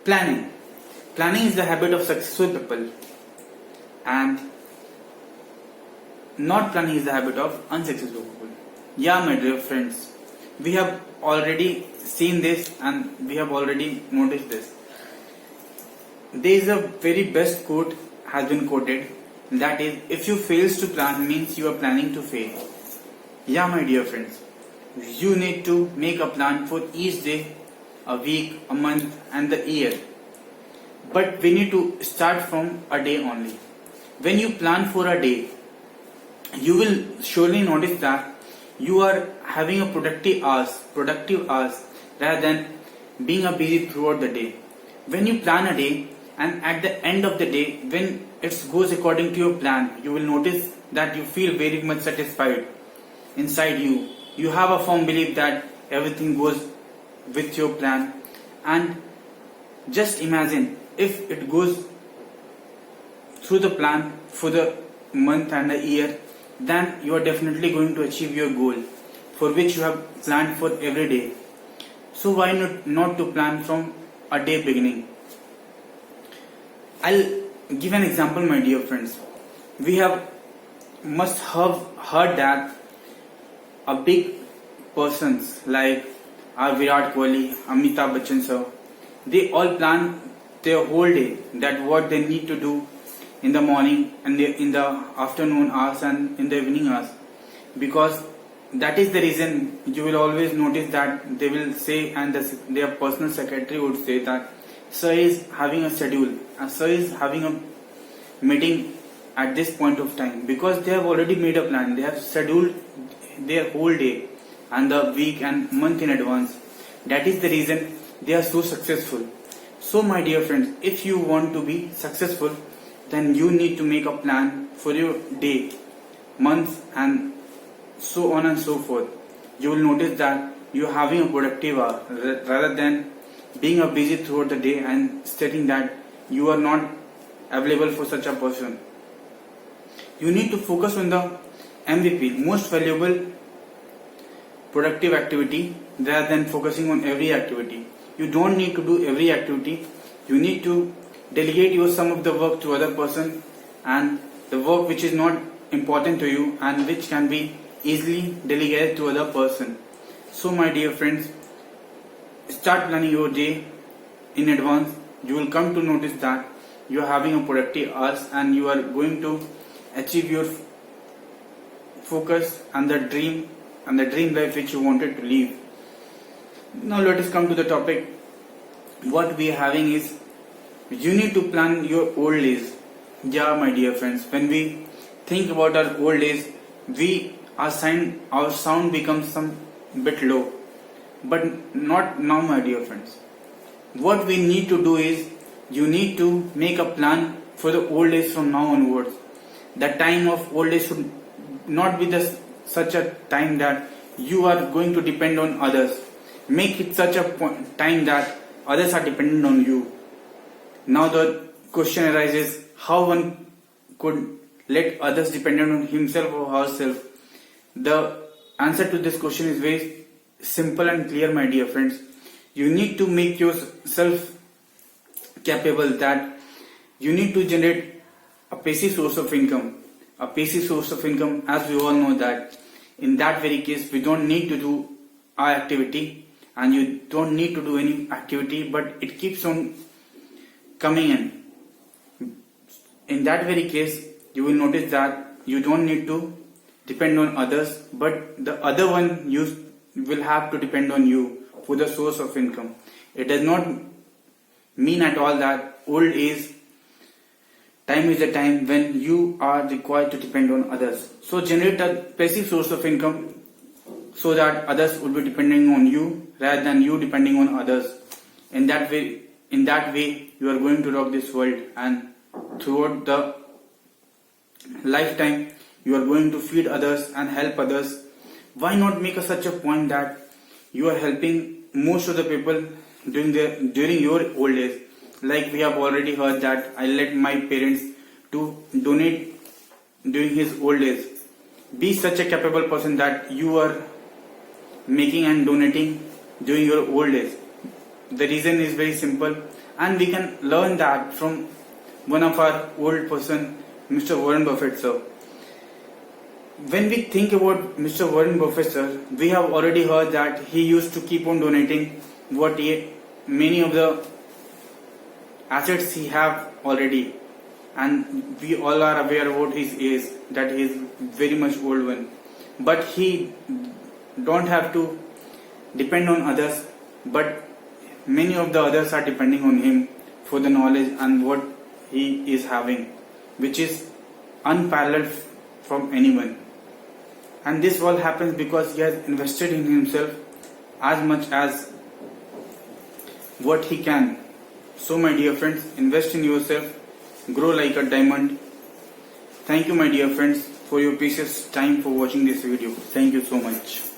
Planning. Planning is the habit of successful people, and not planning is the habit of unsuccessful people. Yeah, my dear friends, we have already seen this and we have already noticed this. There is a very best quote has been quoted, that is, if you fails to plan means you are planning to fail. Yeah, my dear friends, you need to make a plan for each day, a week, a month and the year. But we need to start from a day only. When you plan for a day, you will surely notice that you are having a productive hours rather than being a busy throughout the day. When you plan a day and at the end of the day, when it goes according to your plan, you will notice that you feel very much satisfied inside you. You have a firm belief that everything goes with your plan, and just imagine if it goes through the plan for the month and the year, then you are definitely going to achieve your goal for which you have planned for every day. So why not to plan from a day beginning? I'll give an example, my dear friends. We must have heard that a big persons like Virat Kohli, Amitabh Bachchan sir, they all plan their whole day, that what they need to do in the morning and in the afternoon hours and in the evening hours, because that is the reason you will always notice that they will say, and their personal secretary would say that sir is having a schedule and sir is having a meeting at this point of time, because they have already made a plan. They have scheduled their whole day and the week and month in advance. That is the reason they are so successful. So my dear friends, if you want to be successful, then you need to make a plan for your day, month and so on and so forth. You will notice that you are having a productive hour rather than being a busy throughout the day and stating that you are not available for such a person. You need to focus on the MVP, most valuable productive activity, rather than focusing on every activity. You don't need to do every activity. You need to delegate some of the work to other person, and the work which is not important to you and which can be easily delegated to other person. So my dear friends, start planning your day in advance. You will come to notice that you are having a productive hours and you are going to achieve your focus and the dream life which you wanted to live. Now let us come to the topic. What we are having is, you need to plan your old days. Yeah, my dear friends, when we think about our old days, our sound becomes some bit low. But not now, my dear friends. What we need to do is, you need to make a plan for the old days from now onwards. The time of old age should not be such a time that you are going to depend on others. Make it such a time that others are dependent on you. Now the question arises, how one could let others dependent on himself or herself? The answer to this question is very simple and clear, my dear friends. You need to make yourself capable, that you need to generate a passive source of income. A passive source of income, as we all know that in that very case we don't need to do our activity and you don't need to do any activity, but it keeps on coming in. In that very case, you will notice that you don't need to depend on others, but the other one will have to depend on you for the source of income. It does not mean at all that old age time is the time when you are required to depend on others. So generate a passive source of income so that others will be depending on you rather than you depending on others. In that way you are going to rock this world, and throughout the lifetime you are going to feed others and help others. Why not make such a point that you are helping most of the people during your old age? Like we have already heard that I let my parents to donate during his old age. Be such a capable person that you are making and donating during your old age. The reason is very simple. and we can learn that from one of our old person, Mr. Warren Buffett sir. When we think about Mr. Warren Buffett sir, we have already heard that he used to keep on donating many of the assets he have already, and we all are aware about his age, that he is very much old one, but he don't have to depend on others, but many of the others are depending on him for the knowledge and what he is having, which is unparalleled from anyone. And this all happens because he has invested in himself as much as what he can. So my dear friends, invest in yourself, grow like a diamond. Thank you my dear friends for your precious time for watching this video. Thank you so much.